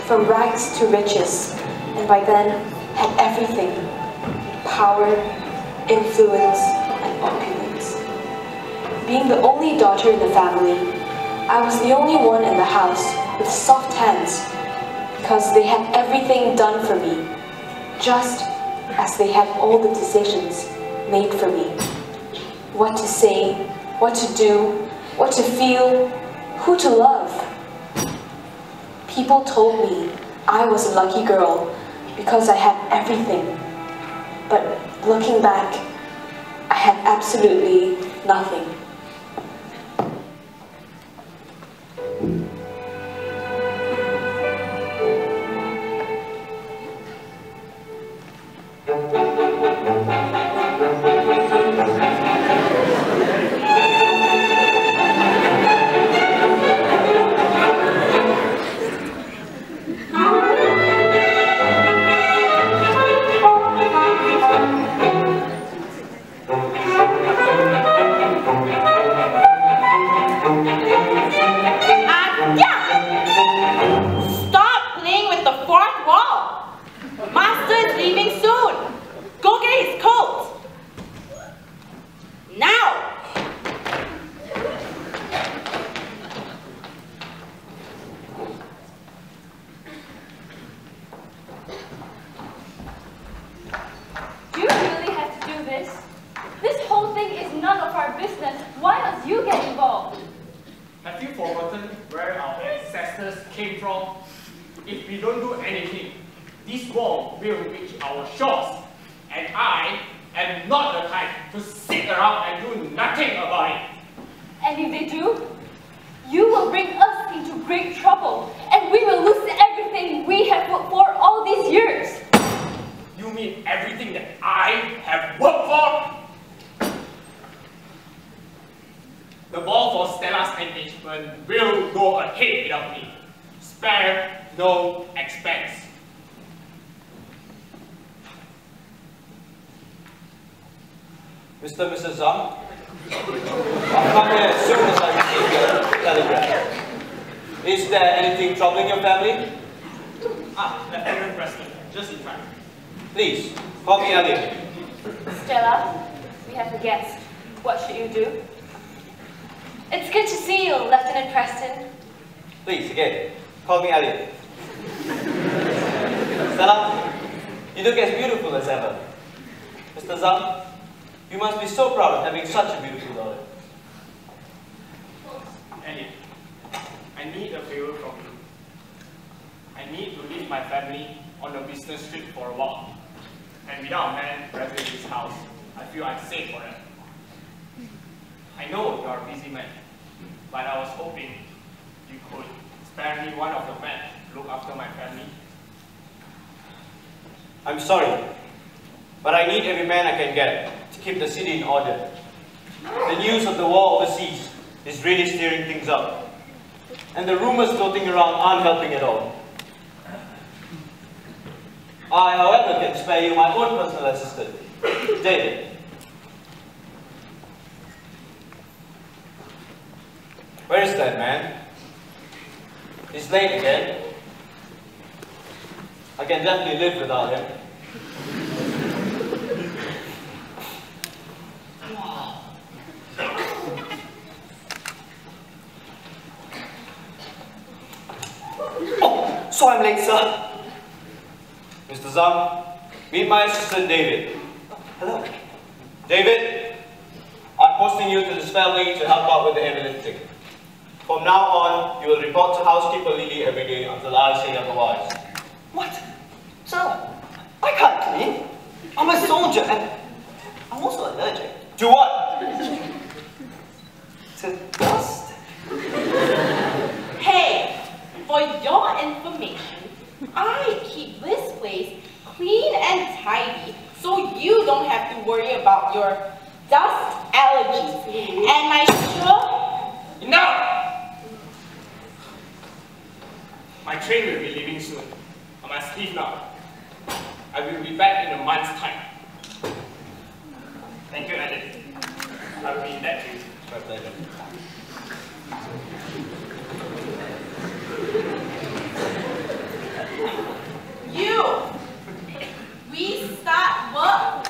From rags to riches, and by then had everything: power, influence, and opulence. Being the only daughter in the family, I was the only one in the house with soft hands, because they had everything done for me, just as they had all the decisions made for me. What to say, what to do, what to feel, who to love. People told me I was a lucky girl because I had everything. But looking back, I had absolutely nothing. engagement will go ahead without me. Spare no expense. Mr. and Mrs. Zhang, I'll come here as soon as I receive your telegram. Is there anything troubling your family? Lieutenant Preston, just in time. Please, call me Elliot. Stella, we have a guest. What should you do? It's good to see you, Lieutenant Preston. Please, again, call me Elliot. Stella, you look as beautiful as ever. Mr. Zhang, you must be so proud of having such a beautiful daughter. Elliot, I need a favor from you. I need to leave my family on a business trip for a while. And without a man present in this house, I feel unsafe for them. I know you are a busy man, but I was hoping you could spare me one of your men to look after my family. I'm sorry, but I need every man I can get to keep the city in order. The news of the war overseas is really stirring things up, and the rumors floating around aren't helping at all. I, however, can spare you my own personal assistant, David. Where is that man? He's late again. I can definitely live without him. Oh, so I'm late, sir. Mr. Zhang, meet my assistant David. Hello. David, I'm posting you to this family to help out with the heavy lifting. From now on, you will report to housekeeper Lily every day until I say otherwise. What? Sir, I can't clean. I'm a soldier and I'm also allergic. To what? To dust. Hey, for your information, I keep this place clean and tidy so you don't have to worry about your dust allergies. And my sure... Enough! My train will be leaving soon. I must leave now. I will be back in a month's time. Thank you, Elliot. I will be in that train. My pleasure. You! We start work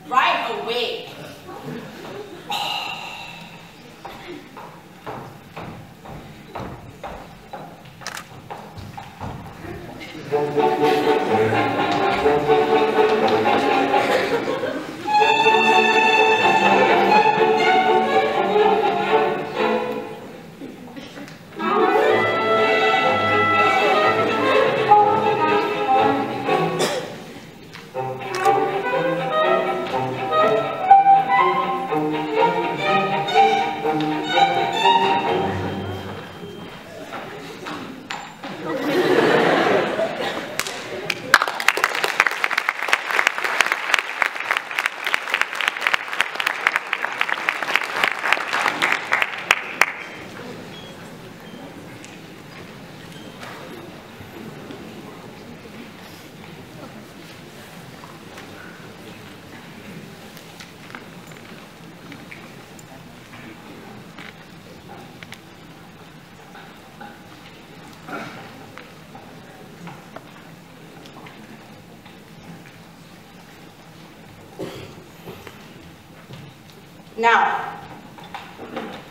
right away. Now,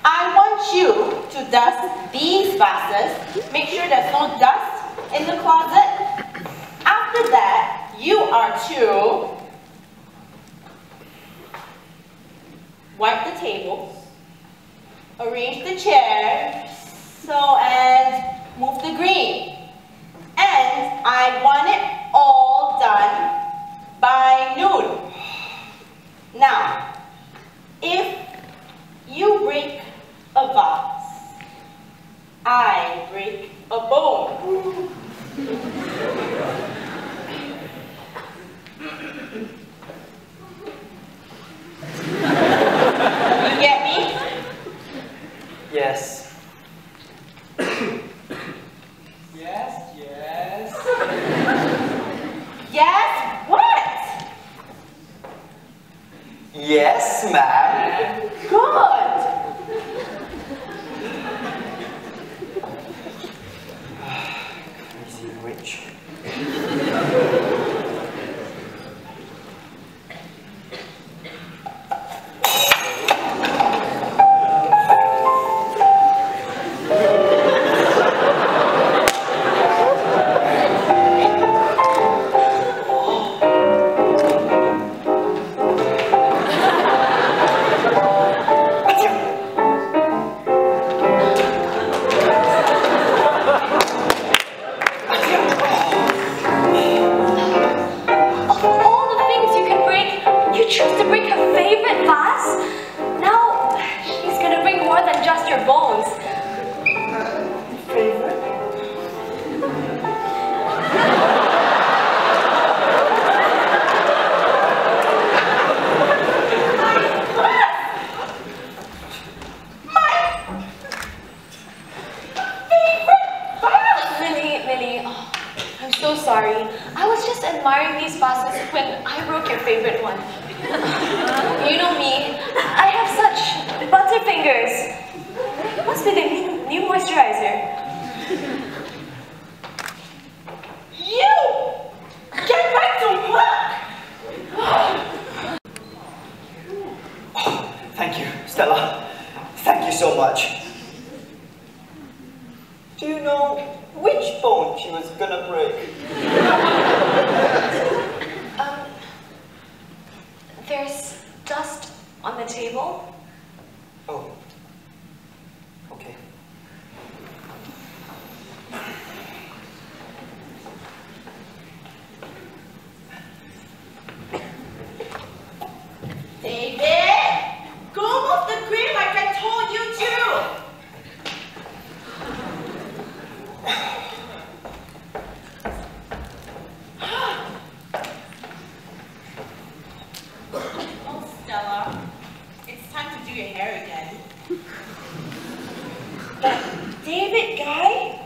I want you to dust these vases. Make sure there's no dust in the closet. After that, you are to wipe the tables, arrange the chairs, and move the green. And I want it all done by noon. Now, if you break a vase, I break a bone. You get me? Yes, ma'am. Good. Crazy witch. Thank you, Stella. Thank you so much. Do you know which bone she was gonna break? There's dust on the table. Oh. Okay. David, go move the cream like I told you to. Oh, Stella, it's time to do your hair again. That David guy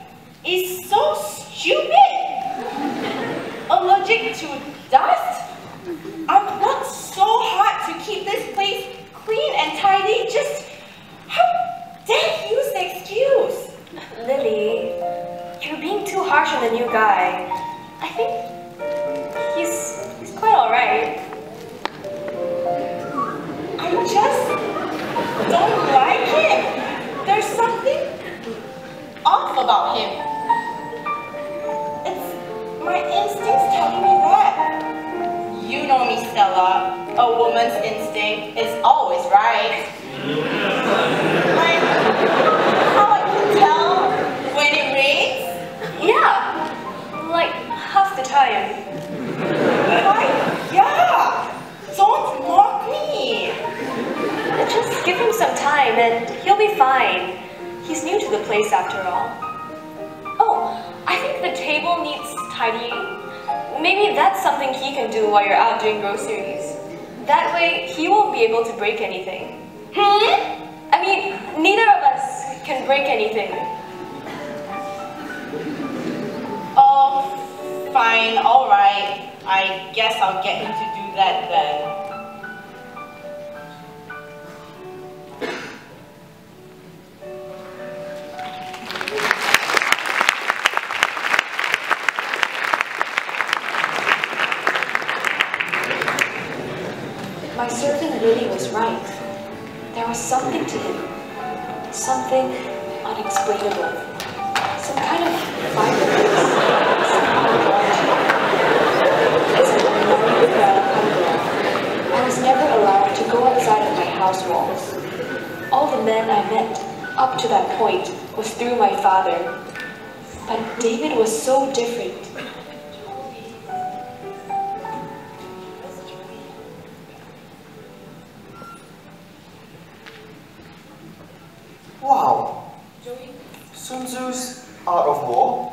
is so stupid. Allergic to dust? I've worked so hard to keep this place clean and tidy. Just how dare he use the excuse? Lily, you're being too harsh on the new guy. I think he's quite alright. I just don't like him. There's something off about him. It's my instincts telling me that. You know me, Stella. A woman's instinct is always right. Like how I can tell when it rains? Yeah, like half the time. Like, yeah. Don't mock me. Just give him some time and he'll be fine. He's new to the place after all. Oh, I think the table needs tidying. Maybe that's something he can do while you're out doing groceries. That way, he won't be able to break anything. I mean, neither of us can break anything. Oh, fine, alright. I guess I'll get him to do that then. My servant Lily was right. There was something to him. Something unexplainable. Some kind of violence. Some ideology. As an ordinary American girl, I was never allowed to go outside of my house walls. All the men I met up to that point was through my father. But David was so different. Wow. Sun Tzu's Art of War.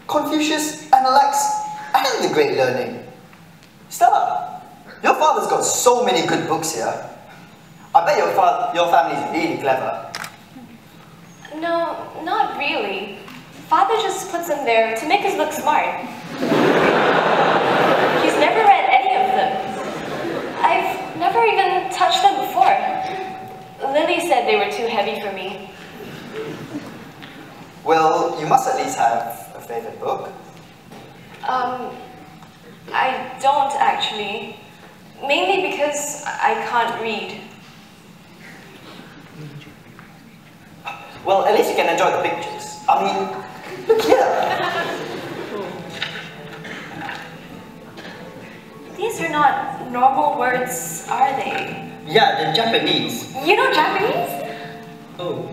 Confucius, Analects, and the Great Learning. Stella, your father's got so many good books here. I bet your family's really clever. No, not really. Father just puts them there to make us look smart. He's never read any of not, actually. Mainly because I can't read. Well, at least you can enjoy the pictures. I mean, look here. These are not normal words, are they? Yeah, they're Japanese. You know Japanese? Oh,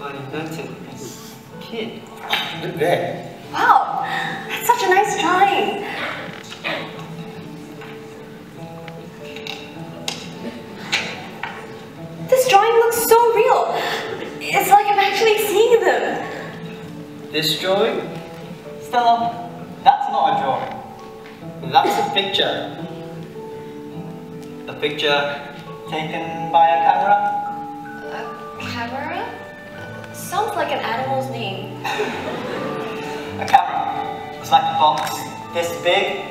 I learned it as a kid. Look there. Wow, that's such a nice drawing. This drawing looks so real. It's like I'm actually seeing them. This drawing? Stella, that's not a drawing. That's a picture. A picture taken by a camera? A camera? Sounds like an animal's name. A camera. It's like a box this big.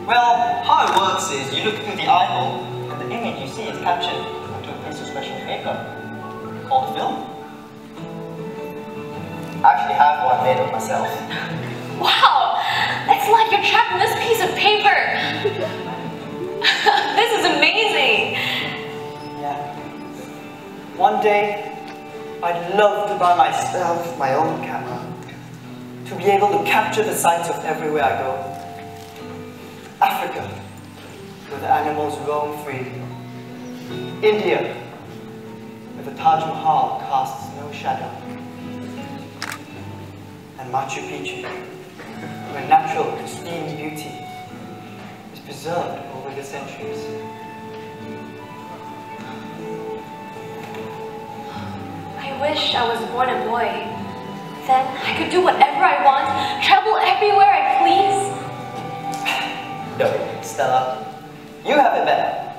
Well, how it works is you look through the eyeball and the image you see is captured onto a piece of special paper called film. I actually have one made of myself. Wow, it's like you're trapped in this piece of paper. This is amazing. Yeah. One day, I'd love to buy myself my own camera to be able to capture the sights of everywhere I go. Africa, where the animals roam free. India, where the Taj Mahal casts no shadow. And Machu Picchu, where natural, pristine beauty is preserved over the centuries. I wish I was born a boy. Then I could do whatever I want, travel everywhere I please. No, Stella, you have it better.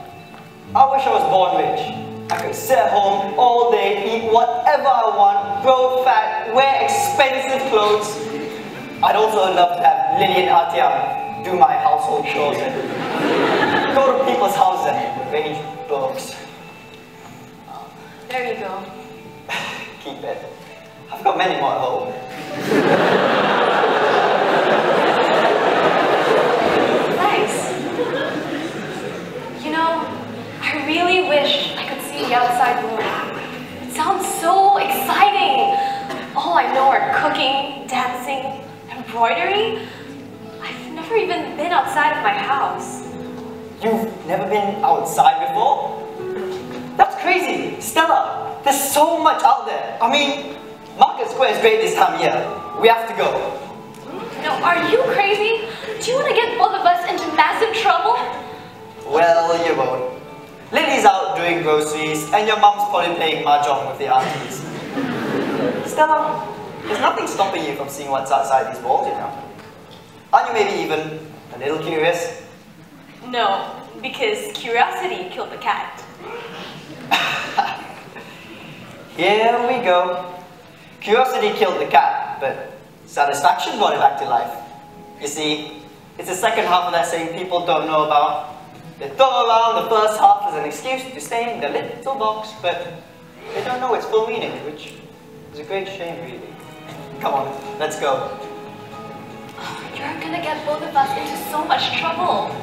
I wish I was born rich. I could sit at home all day, eat whatever I want, grow fat, wear expensive clothes. I'd also love to have Lily and Atiam do my household chores and go to people's houses and read books. There you go. Keep it. I've got many more at home. Thanks. You know, I really wish I could see the outside world. It sounds so exciting. All I know are cooking, dancing, embroidery. I've never even been outside of my house. You've never been outside before? That's crazy! Stella, there's so much out there. I mean, Market Square is great this time of year. We have to go. No, are you crazy? Do you want to get both of us into massive trouble? Well, you won't. Lily's out doing groceries, and your mom's probably playing mahjong with the aunties. Stella, there's nothing stopping you from seeing what's outside these walls, you know. Aren't you maybe even a little curious? No, because curiosity killed the cat. Here we go. Curiosity killed the cat, but satisfaction brought it back to life. You see, it's the second half of that saying people don't know about. They throw around the first half as an excuse to stay in their little box, but they don't know its full meaning, which is a great shame, really. Come on, let's go. You're gonna get both of us into so much trouble.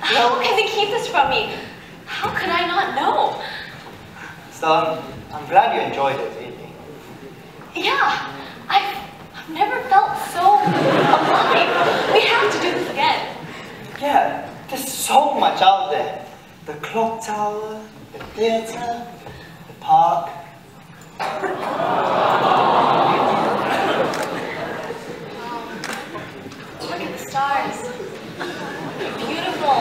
How can they keep this from me? How could I not know? Stella, I'm glad you enjoyed it, really. Yeah, I've never felt so alive. We have to do this again. Yeah, there's so much out there. The clock tower, the theatre, the park. Look at the stars. They're beautiful.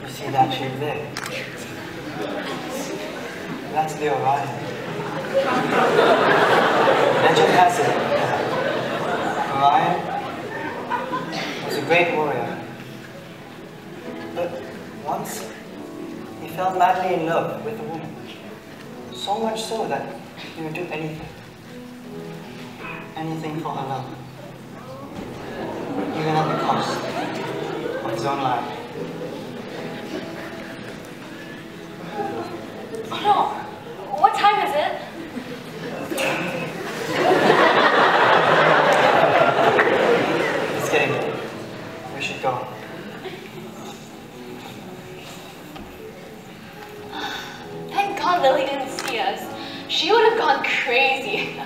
You see that shape there? That's the Orion. Legend has it, Orion was a great warrior. But once, he fell madly in love with a woman. So much so that he would do anything. Anything for her love. Even at the cost of his own life. Oh no, what time is it? It's getting late. We should go. Thank God Lily didn't see us. She would have gone crazy.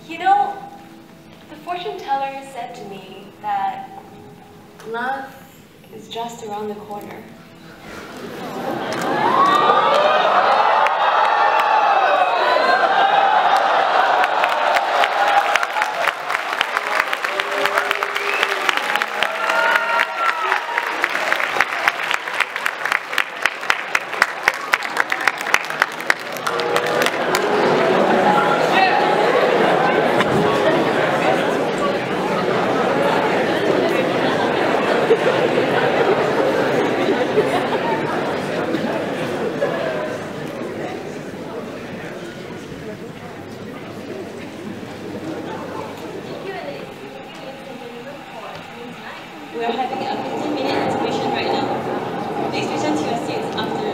You know, the fortune teller said to me that love is just around the corner. We're having a 15-minute intermission right now. Please return to your seats after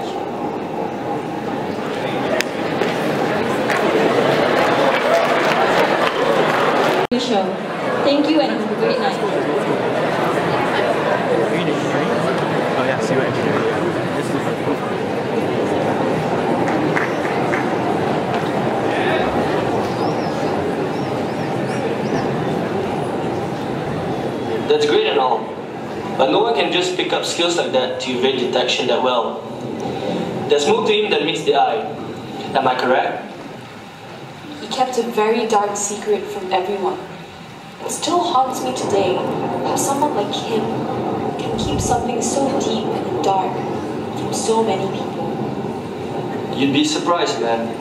the show. Thank you and have a great night. Oh yeah, see what engineering. That's great and all, but no one can just pick up skills like that to evade detection that well. There's more to him than meets the eye. Am I correct? He kept a very dark secret from everyone. It still haunts me today how someone like him can keep something so deep and dark from so many people. You'd be surprised, man.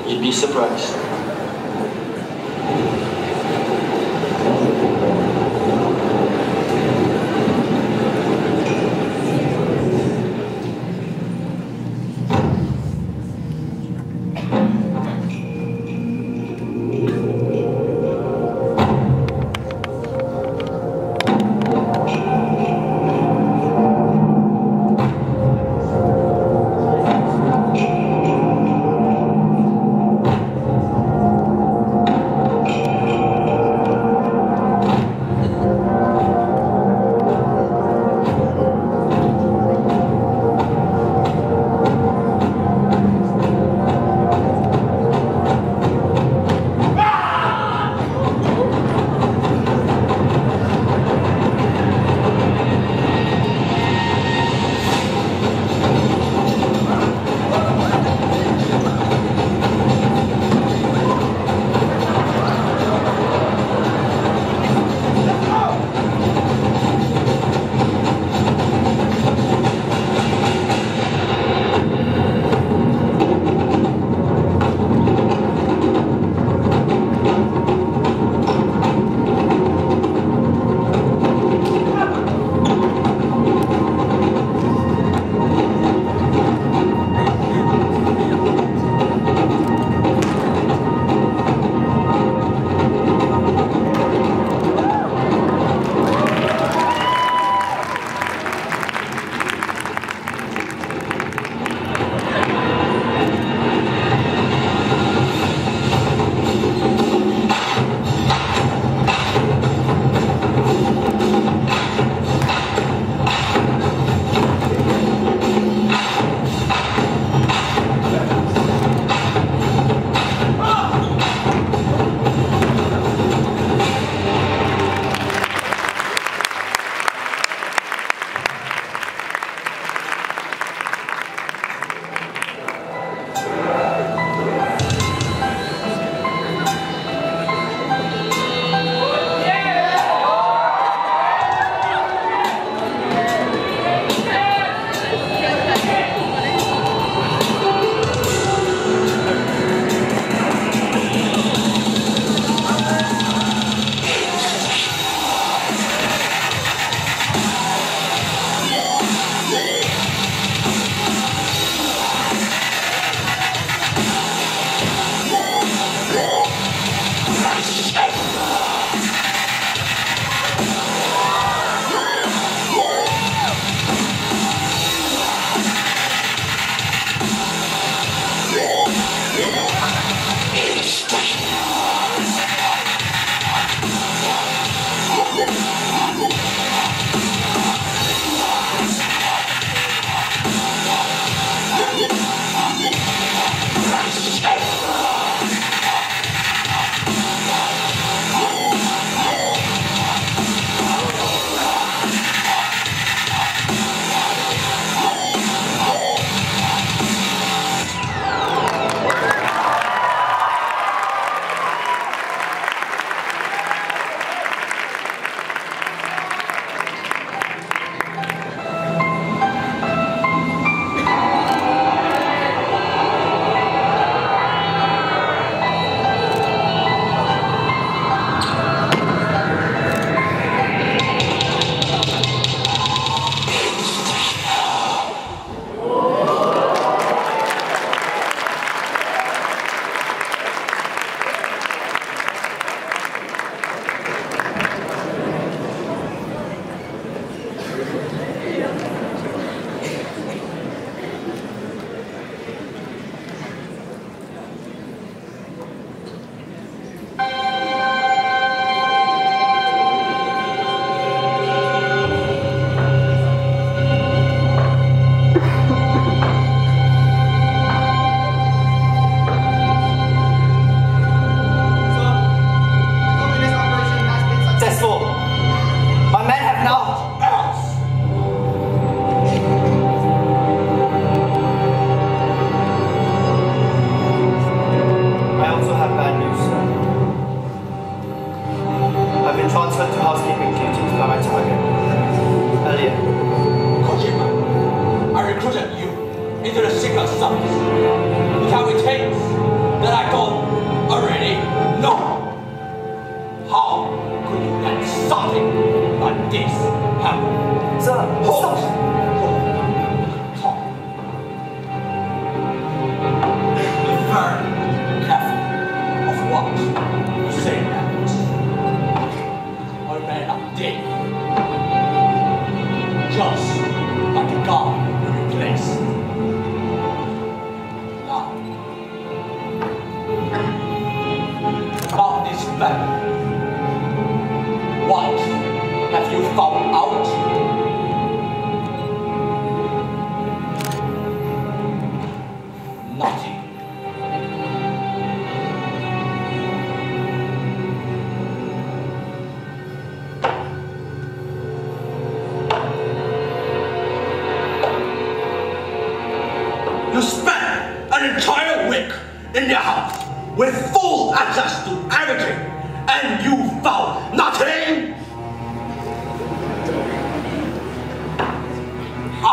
You'd be surprised. family. What have you found out? Nothing. You spent an entire week in their house with full access to everything, and you found nothing? I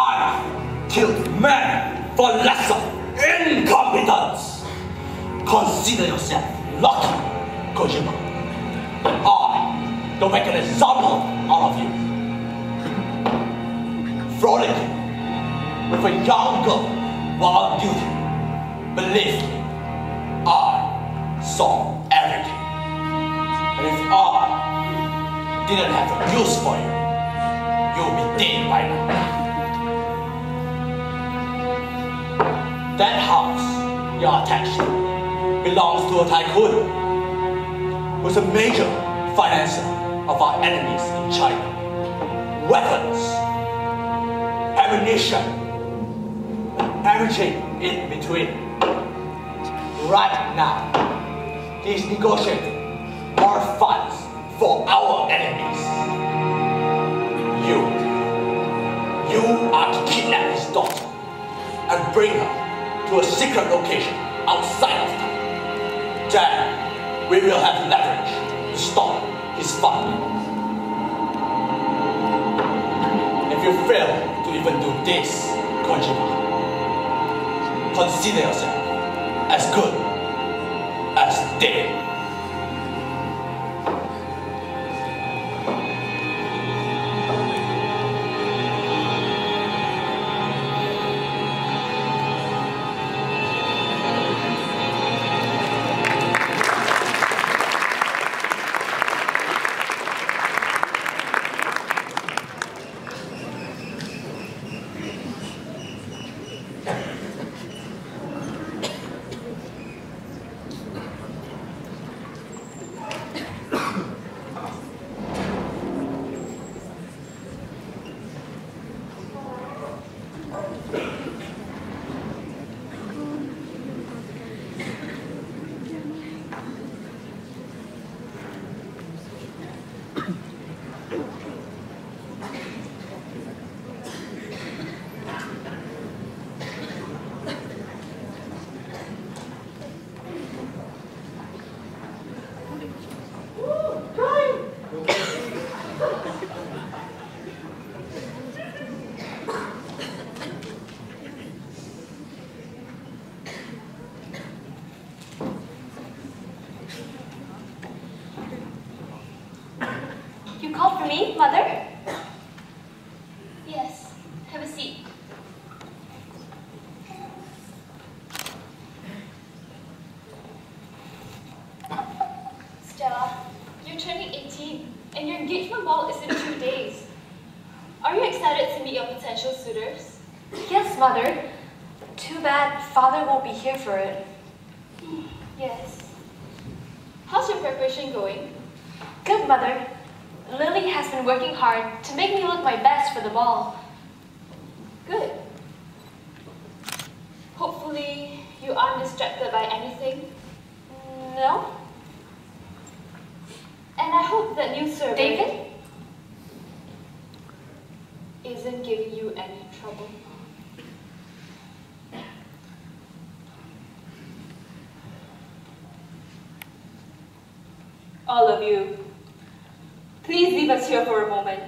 killed men for lesser incompetence. Consider yourself lucky, Kojima. I don't make an example out of you. Frolicking with a young girl while on duty. Believe me, I saw everything. And if I didn't have a use for you, you'll be dead by now. That house you're attached to belongs to a tycoon who's a major financer of our enemies in China. Weapons, ammunition, and everything in between. Right now, he's negotiating more funds for our enemies. You are to kidnap his daughter and bring her to a secret location outside of town. Then we will have leverage to stop his fund. If you fail to even do this, Kojima, consider yourself as good as dead. You called for me, Mother? Yes, have a seat. Stella, you're turning 18 and your engagement ball is in 2 days. Are you excited to meet your potential suitors? Yes, Mother. Too bad Father won't be here for it. Yes. How's your preparation going? Good, Mother. Lily has been working hard to make me look my best for the ball. Good. Hopefully, you aren't distracted by anything. No? And I hope that new servant David? isn't giving you any trouble. All of you, please leave us here for a moment.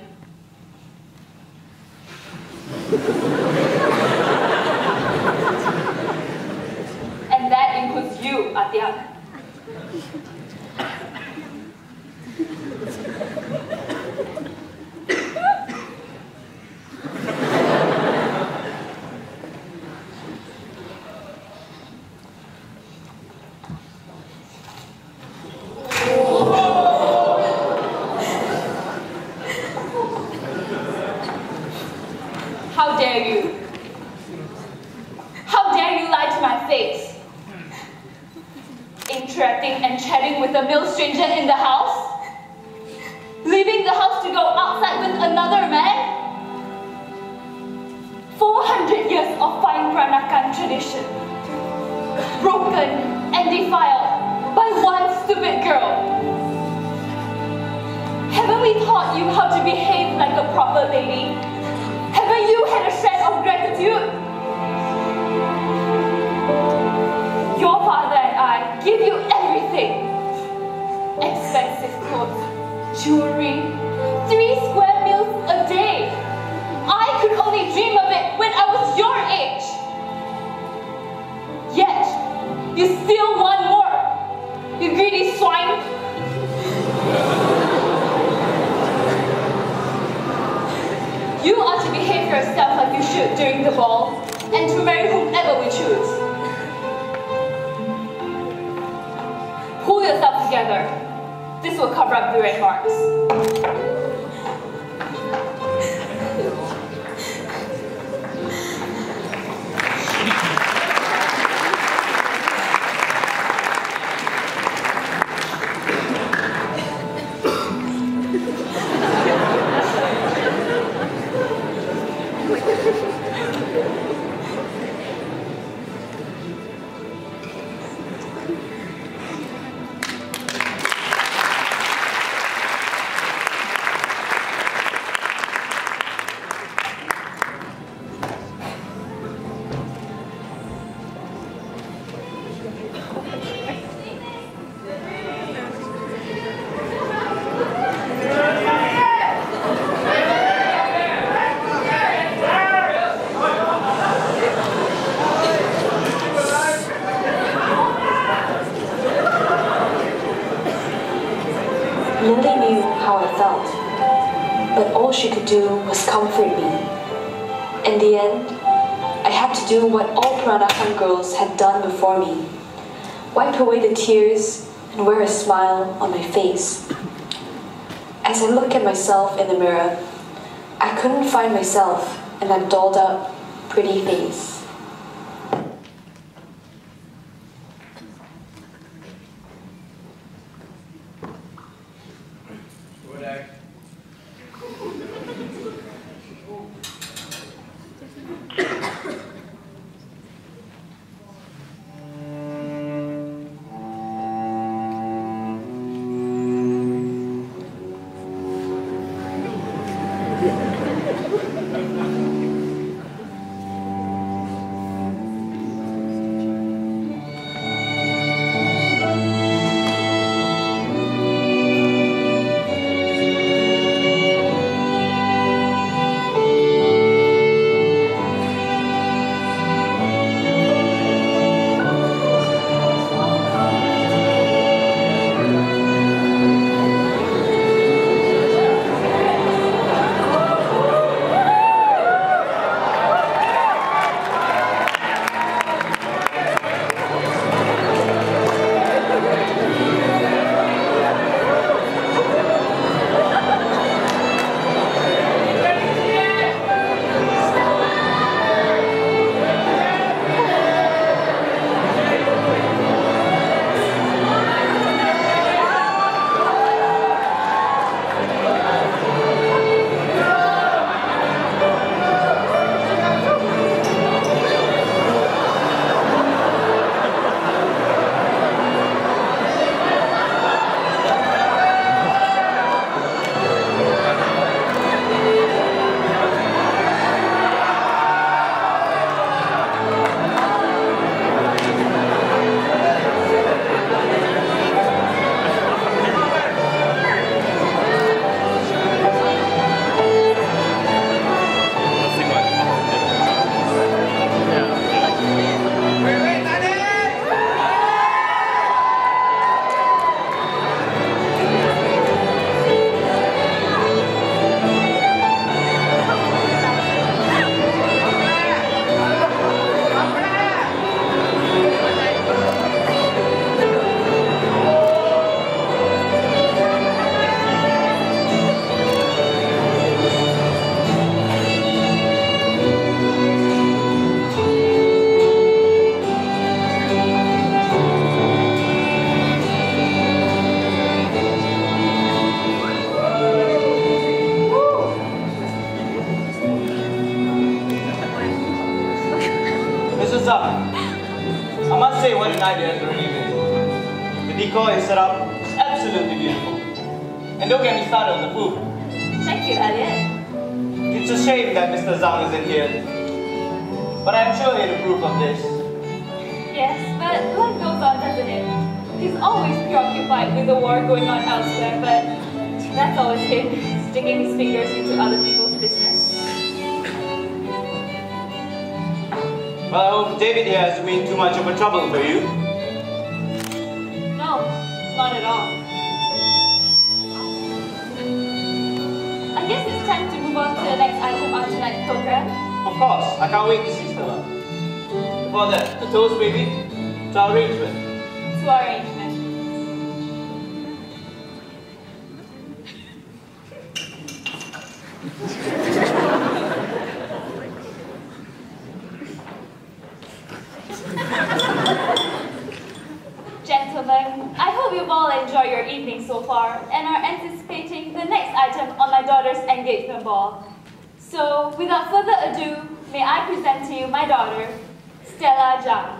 And that includes you, Atya. How dare you? How dare you lie to my face? A interacting and chatting with a male stranger in the house? Leaving the house to go outside with another man? 400 years of fine Peranakan tradition, broken and defiled by one stupid girl. Haven't we taught you how to behave like a proper lady? Haven't you had a shred of gratitude? Your father and I give you everything. Expensive clothes, jewelry, 3 square meals a day. I could only dream of it when I was your age. Yet, you still want more, you greedy swine. You are to behave yourself like you should during the ball, and to marry whomever we choose. Pull yourself together. This will cover up the red marks. Lily knew how I felt, but all she could do was comfort me. In the end, I had to do what all Peranakan girls had done before me: wipe away the tears and wear a smile on my face. As I looked at myself in the mirror, I couldn't find myself in that dolled up, pretty face. decor is set up is absolutely beautiful. And don't get me started on the food. Thank you, Elliot. It's a shame that Mr. Zhang isn't here. But I'm sure he'd approve of this. Yes, but life goes on, doesn't it? He's always preoccupied with the war going on elsewhere, but that's always him, sticking his fingers into other people's business. Well, I hope David here hasn't been too much of a trouble for you. No, not at all. I guess it's time to move on to the next item on tonight's program. Of course, I can't wait to see Stella. Before that, a toast, baby, to our arrangement. To our arrangement. Gentlemen, I hope you've all enjoyed your evening so far and are anticipating the next item on my daughter's engagement ball. So, without further ado, may I present to you my daughter, Stella Zhang.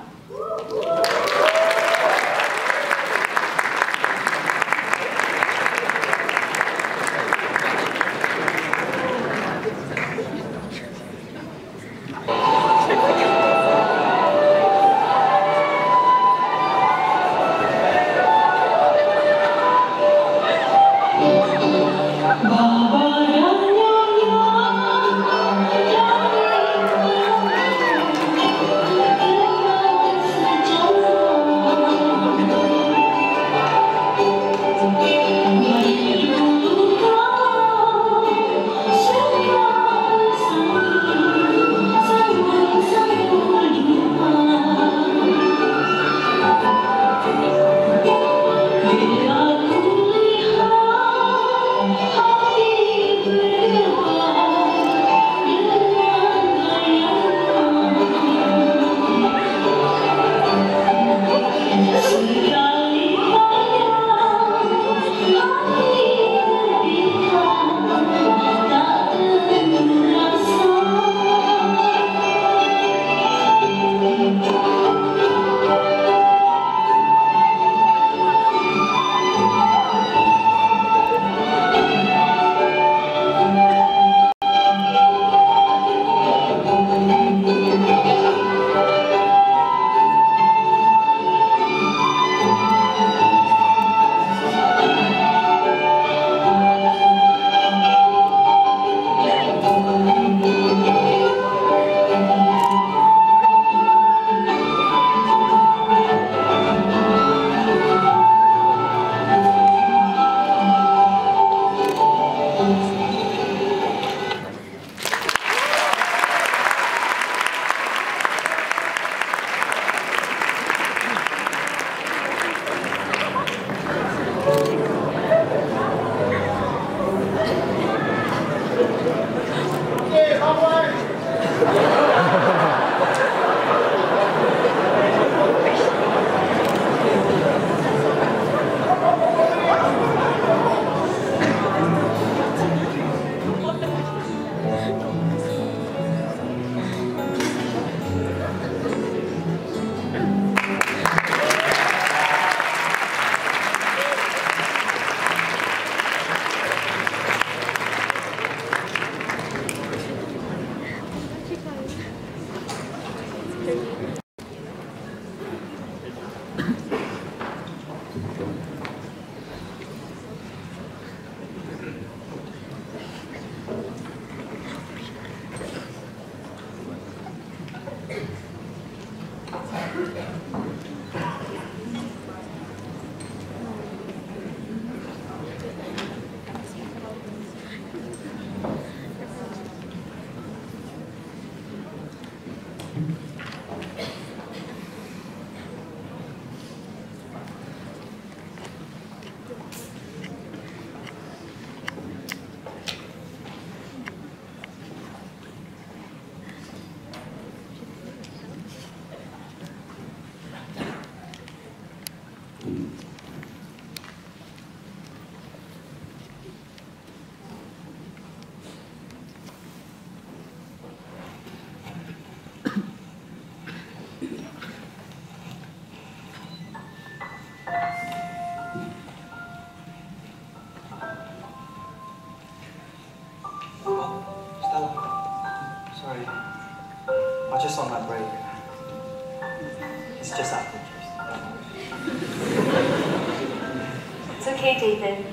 okay, David.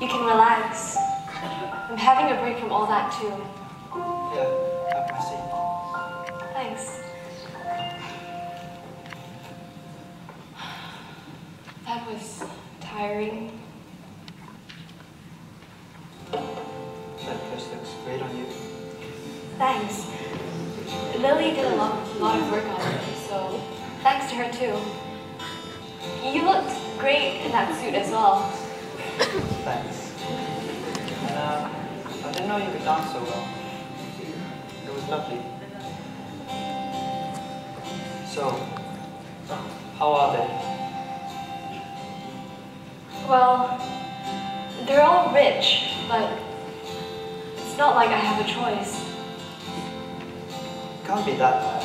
You can relax. I'm having a break from all that too. Yeah, have my seat. Thanks. That was tiring. That dress looks great on you. Thanks. Lily did a lot of work on it, so thanks to her too. You looked great in that suit as well. Thanks. And I didn't know you could dance so well. It was lovely. So, how are they? Well, they're all rich, but it's not like I have a choice. Can't be that bad.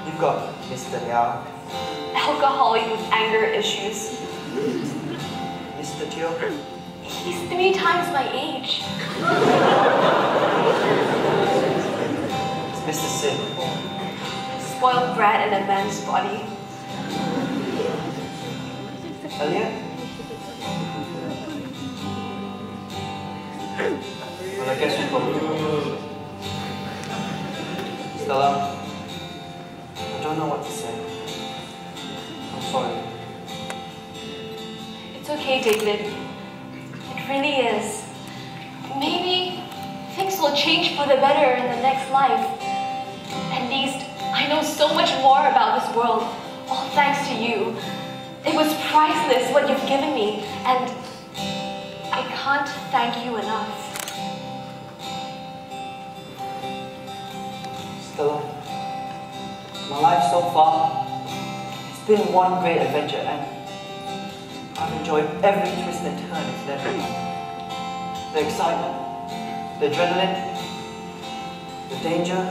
You've got Mr. Liao, Alcoholic with anger issues. Mr. Teo. He's 3 times my age. It's Mr. Sid. Spoiled brat in a man's body. Elliot? Well, I guess we probably will. Stella, I don't know what to say. I'm sorry. It's okay, David. It really is. Maybe things will change for the better in the next life. At least I know so much more about this world, all thanks to you. It was priceless what you've given me, and I can't thank you enough. Stella, my life so far, it's been one great adventure, and I've enjoyed every twist and turn it's led me. The excitement, the adrenaline, the danger,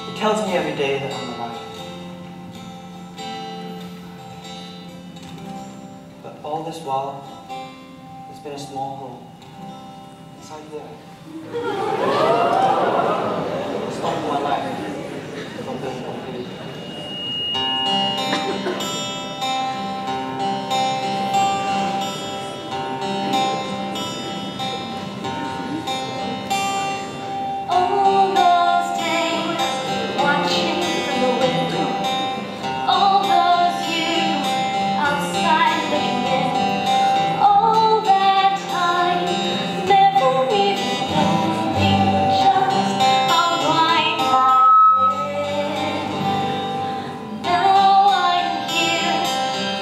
it tells me every day that I'm alive. But all this while, there's been a small hole inside there. Stopped my life from being complete. All those days watching from the window, all those years outside looking in, all that time never even knowing just how blind I've been. Now I'm here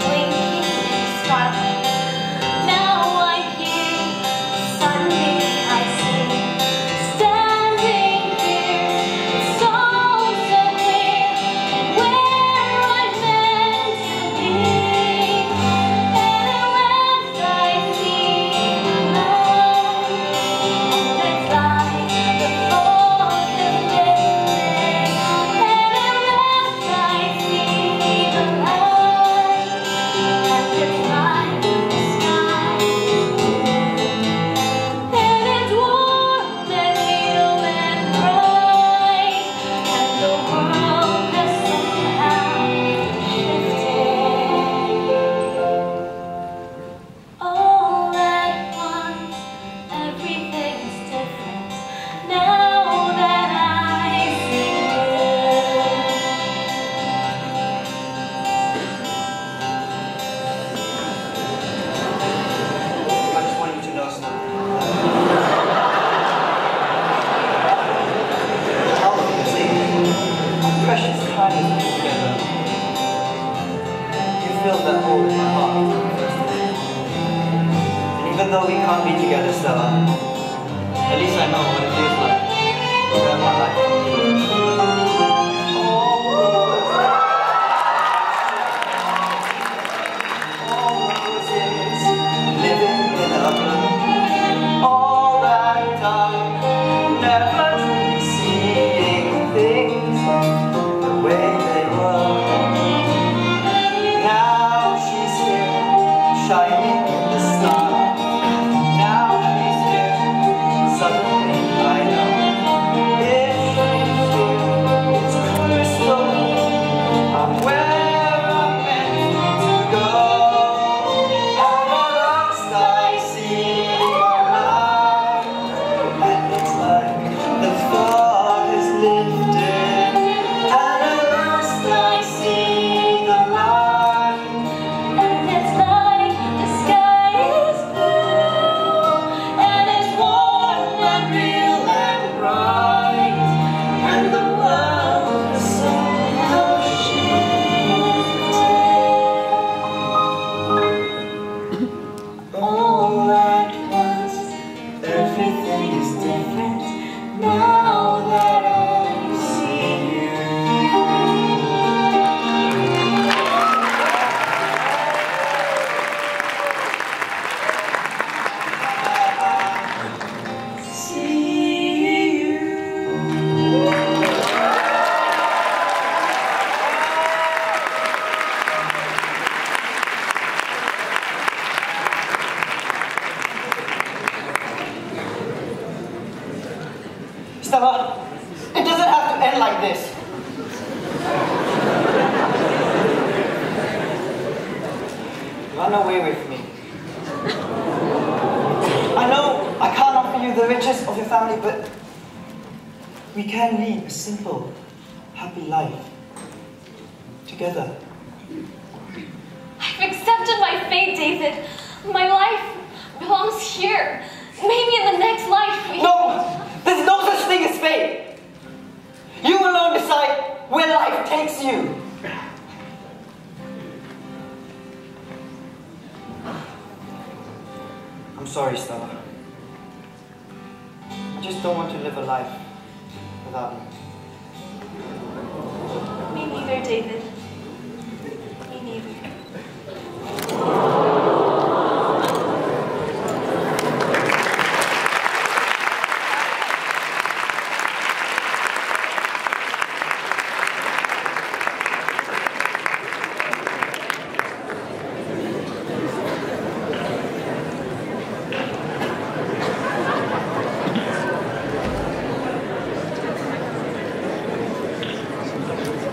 blinking, smiling. Now I'm here, suddenly I see. Standing here, it's all so clear where I'm meant to be. And at last I see the light, and it's like the fog is lifting. And at last I see the light, and it's like the sky is blue. And it's warm and real and bright, and the world has somehow shifted. All at once, everything's different now that I see I just want you to know something. All of you see, our precious time is put together. You filled that hole in my heart. And even though we can't be together, Stella, at least I know what it feels like to have my life. All those years living in a blue, all that time never truly seeing things the way they were. Now she's here, shining in the sun. Now she's here, suddenly I know. If she's here, Run away with me. I know I can't offer you the riches of your family, but we can lead a simple, happy life together. I've accepted my fate, David. My life belongs here. Maybe in the next life we... No! There's no such thing as fate! You alone decide where life takes you. I'm sorry, Stella. I just don't want to live a life without you. Me neither, David. Me neither.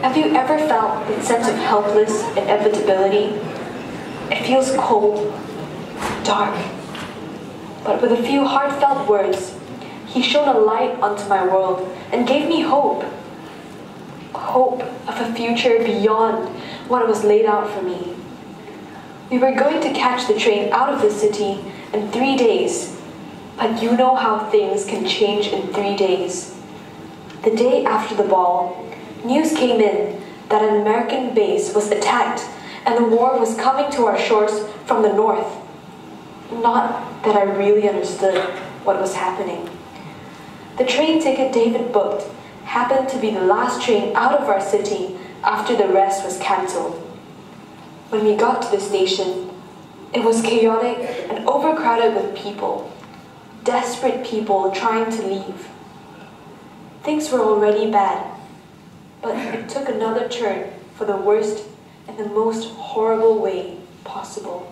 Have you ever felt that sense of helpless inevitability? It feels cold, dark, but with a few heartfelt words, he shone a light onto my world and gave me hope. Hope of a future beyond what was laid out for me. We were going to catch the train out of the city in 3 days, but you know how things can change in 3 days. The day after the ball, news came in that an American base was attacked and the war was coming to our shores from the north. Not that I really understood what was happening. The train ticket David booked happened to be the last train out of our city after the rest was cancelled. When we got to the station, it was chaotic and overcrowded with people, desperate people trying to leave. Things were already bad, but it took another turn for the worst and the most horrible way possible.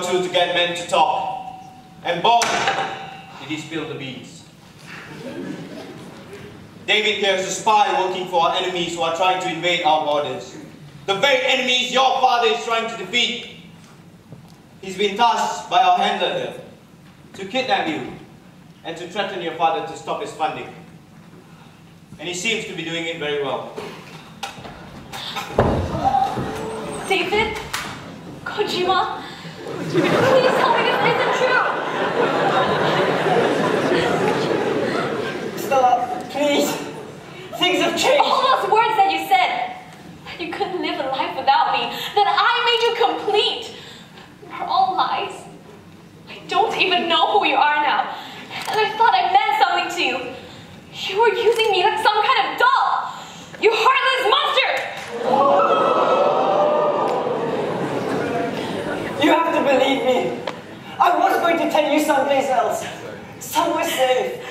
To get men to talk, and boy, did he spill the beans. David here is a spy working for our enemies who are trying to invade our borders. The very enemies your father is trying to defeat. He's been tasked by our handler here to kidnap you and to threaten your father to stop his funding. And he seems to be doing it very well. David, Kojima, please tell me this isn't true. Stella, please. Things have changed. All those words that you said, that you couldn't live a life without me, that I made you complete, are all lies. I don't even know who you are now, and I thought I meant something to you. You were using me like some kind of doll. You heartless monster! You have to believe me. I was going to take you someplace else. Somewhere safe.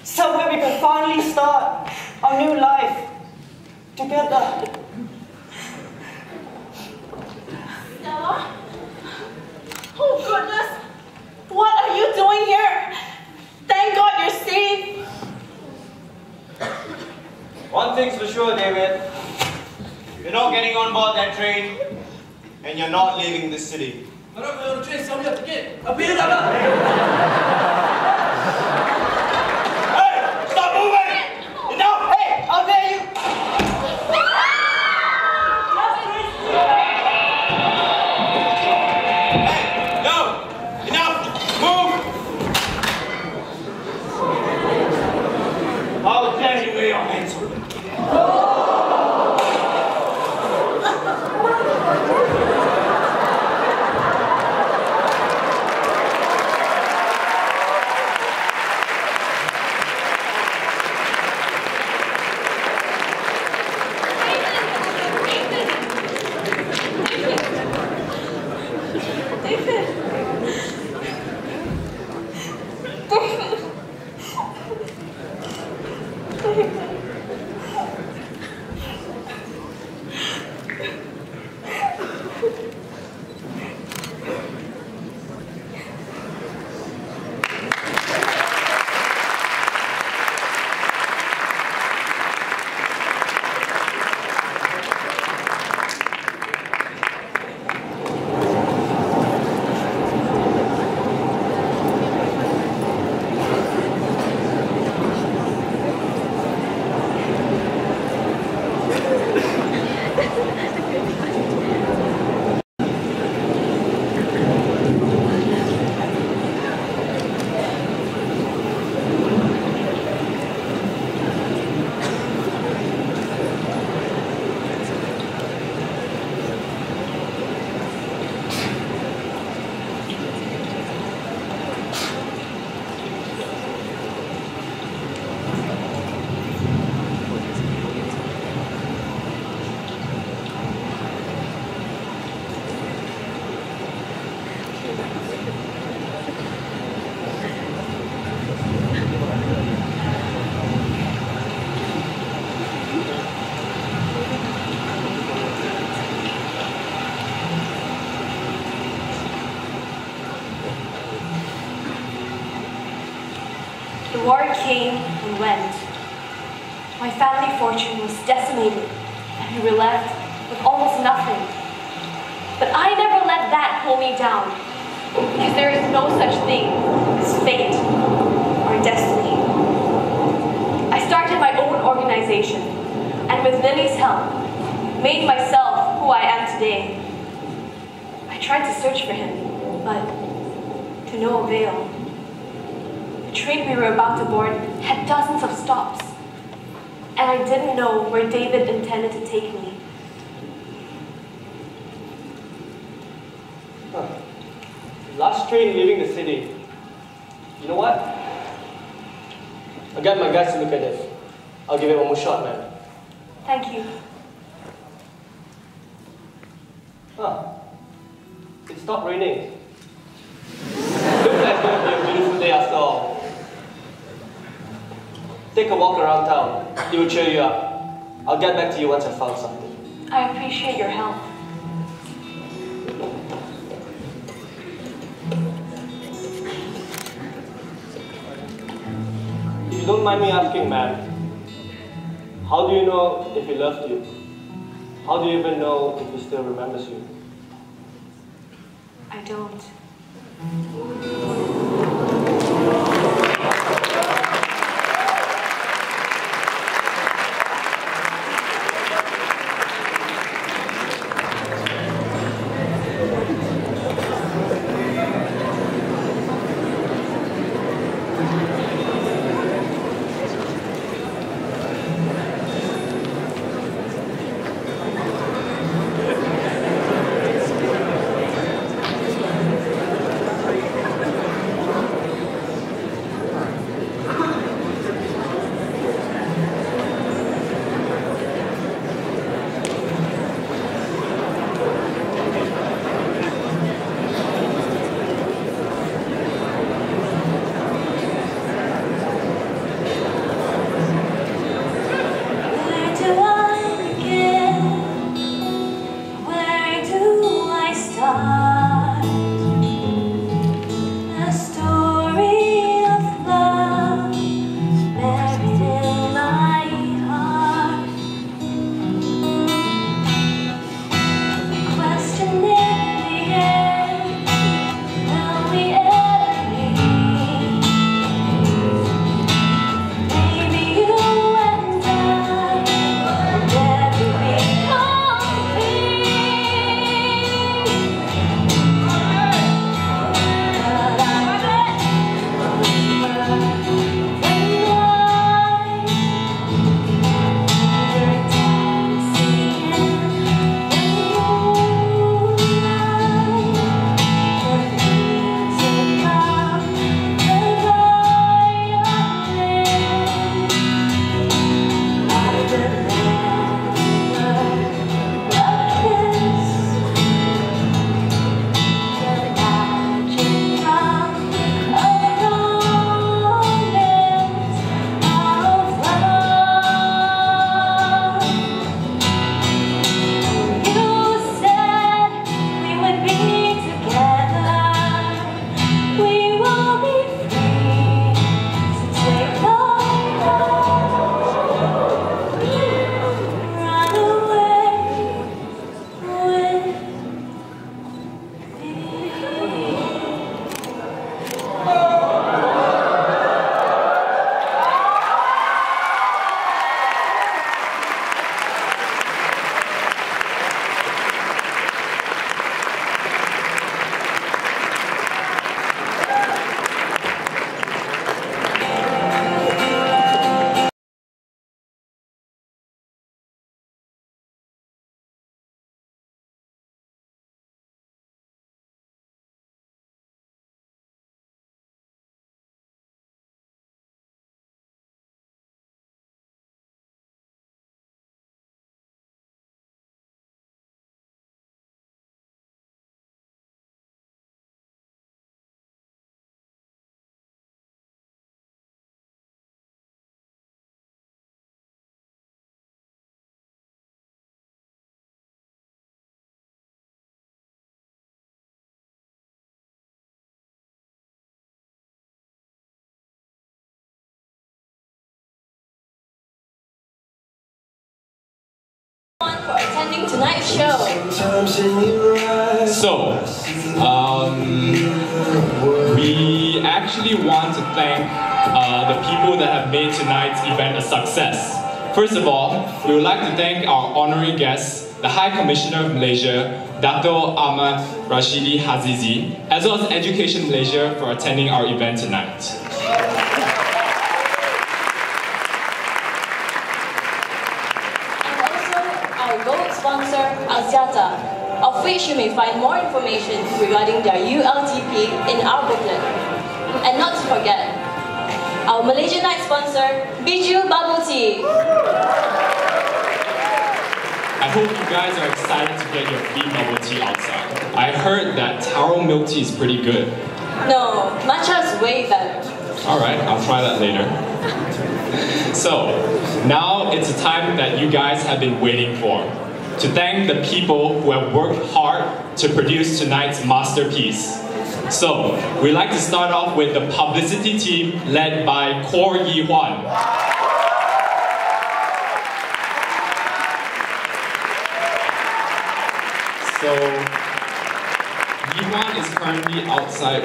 Somewhere we can finally start our new life together. Stella? Oh goodness! What are you doing here? Thank God you're safe. One thing's for sure, David. You're not getting on board that train, and you're not leaving this city. Hey, stop moving! Enough! Hey, how dare you! Hey, no! Enough! Move! How dare you lay your hands on me? The war came and went. My family fortune was decimated, and we were left with almost nothing. But I never let that pull me down, because there is no such thing as fate or destiny. I started my own organization, and with Lily's help, made myself who I am today. I tried to search for him, but to no avail. The train we were about to board had dozens of stops, and I didn't know where David intended to take me. Last train leaving the city. You know what? I'll get my guys to look at this. I'll give it one more shot, man. Thank you. It stopped raining. Looks like it's going to be a beautiful day after all. Take a walk around town. It will cheer you up. I'll get back to you once I've found something. I appreciate your help. If you don't mind me asking, ma'am, how do you know if he loved you? How do you even know if he still remembers you? I don't. conducting tonight's show. So, we actually want to thank the people that have made tonight's event a success. First of all, we would like to thank our honorary guests, the High Commissioner of Malaysia, Dato' Ahmad Rashidi Hazizi, as well as Education Malaysia for attending our event tonight. And also our gold sponsor, Axiata, of which you may find more information regarding their ULTP in our booklet. And not to forget, our Malaysian night sponsor, Biju Bubble Tea. I hope you guys are excited to get your free bubble tea outside. I heard that taro milk tea is pretty good. No, matcha is way better. Alright, I'll try that later. So, now it's a time that you guys have been waiting for. To thank the people who have worked hard to produce tonight's masterpiece. So, we'd like to start off with the publicity team led by Kor Yi Hwan. So, Yi Hwan is currently outside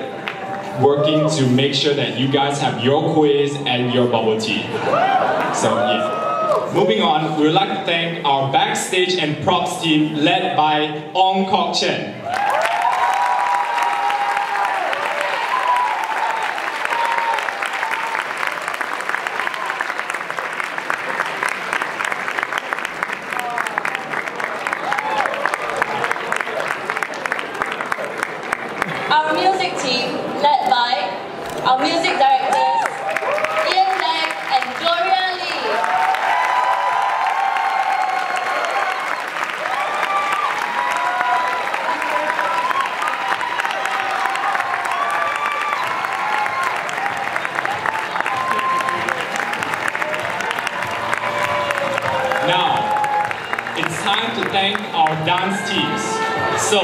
working to make sure that you guys have your quiz and your bubble tea. So, yeah. Moving on, we would like to thank our backstage and props team led by Ong Kok Chen. Our music team, led by our music directors, Ian Lang and Gloria Lee. Now, it's time to thank our dance teams. So,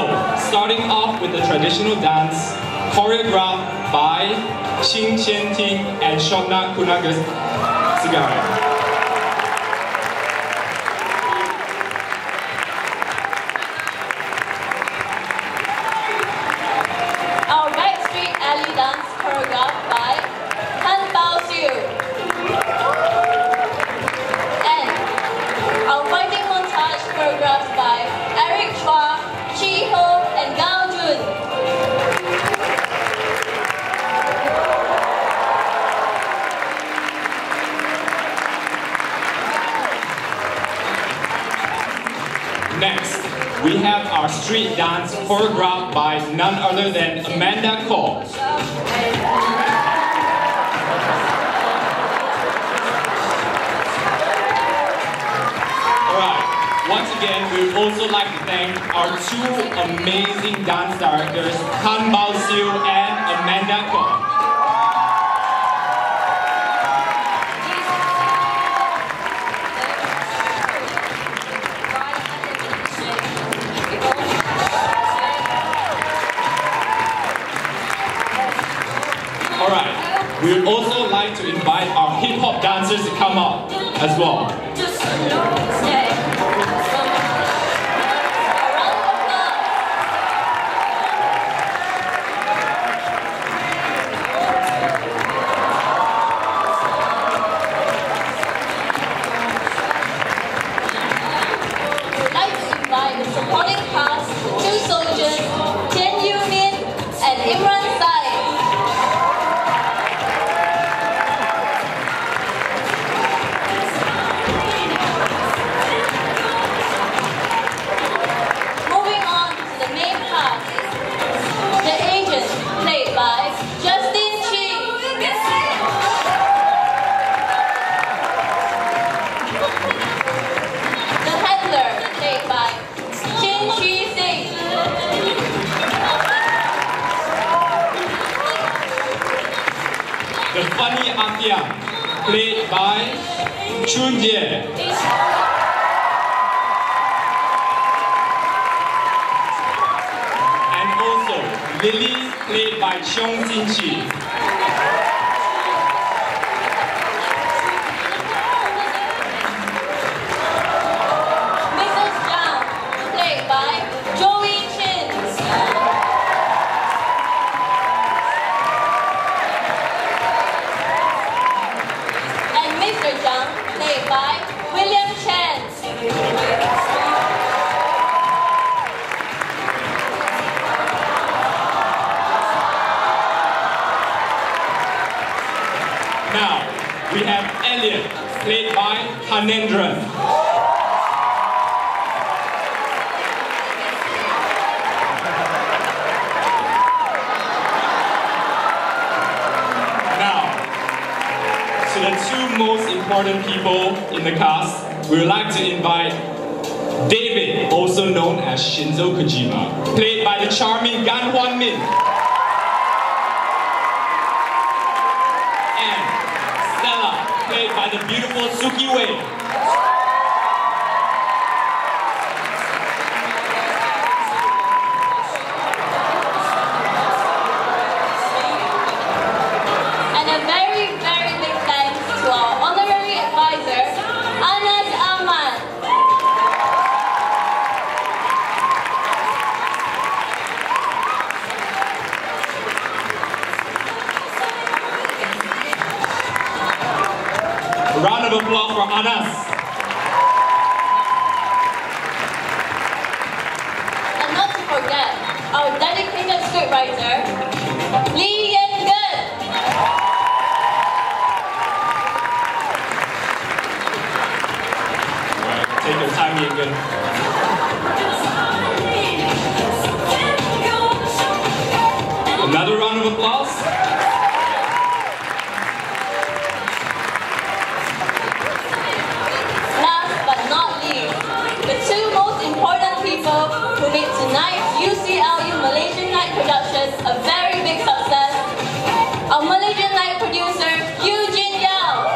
starting off with the traditional dance, choreographed by Qing Qianting and Shobna Kunagasigara. Our Backstreet Alley dance choreographed by Han Bao Siu. And our fighting montage choreographed by Eric Chua, Chi Ho, and Gao Jun. Next, we have our street dance choreographed by none other than Amanda Cole. Alright, once again, we would also like to thank our two amazing dance directors, Han Bao Siu and Amanda Cole. Alright, we would also like to invite our hip-hop dancers to come up as well. We'd like to invite the supporting cast, two soldiers, Tian Yu Min and Imran Sai. Moving on to the main cast, the agent played by Justin Chi. The handler played by Chin Chi Sing. The funny Atiang, played by Chun Jie. And also, Lily, played by Cheong Xin Chi. Mrs. Zhang, Anendran. Now, to the two most important people in the cast, we would like to invite David, also known as Shinzo Kojima, played by the charming Gan Hwan Min. And Stella, played by the beautiful Suki Wei. And a very, very big thanks to our honorary advisor, Anas Ahmad. A round of applause for Anas. And not to forget, our dedicated scriptwriter, Lee Yen Gun. Alright, take your time, Yegan. Another round of applause. Last but not least, the two most important people who made tonight's UCLU Malaysian Night Productions a very big success. Our Malaysian Night producer, Eugene Yao.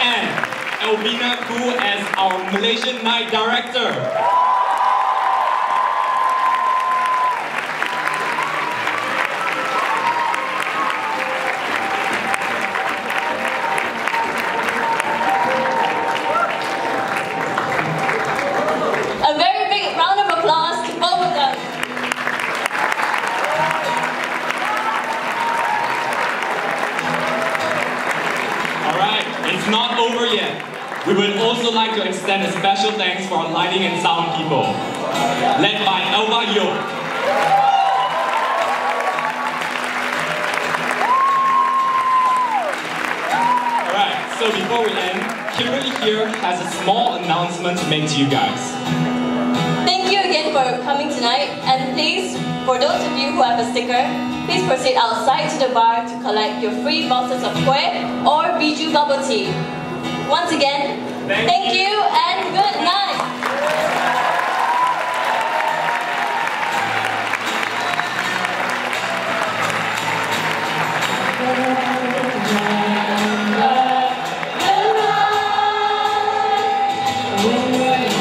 And Elvina Koo as our Malaysian Night Director. A very big round of applause to both of them. Alright, it's not over yet. We would also like to extend a special thanks for our lighting and sound people, led by Elva Yo. Alright, so before we end, Kimberly here has a small announcement to make to you guys. Thank you again for coming tonight, and please, for those of you who have a sticker, please proceed outside to the bar to collect your free boxes of kueh or biju bubble tea. Once again, thank you and good night. Good night.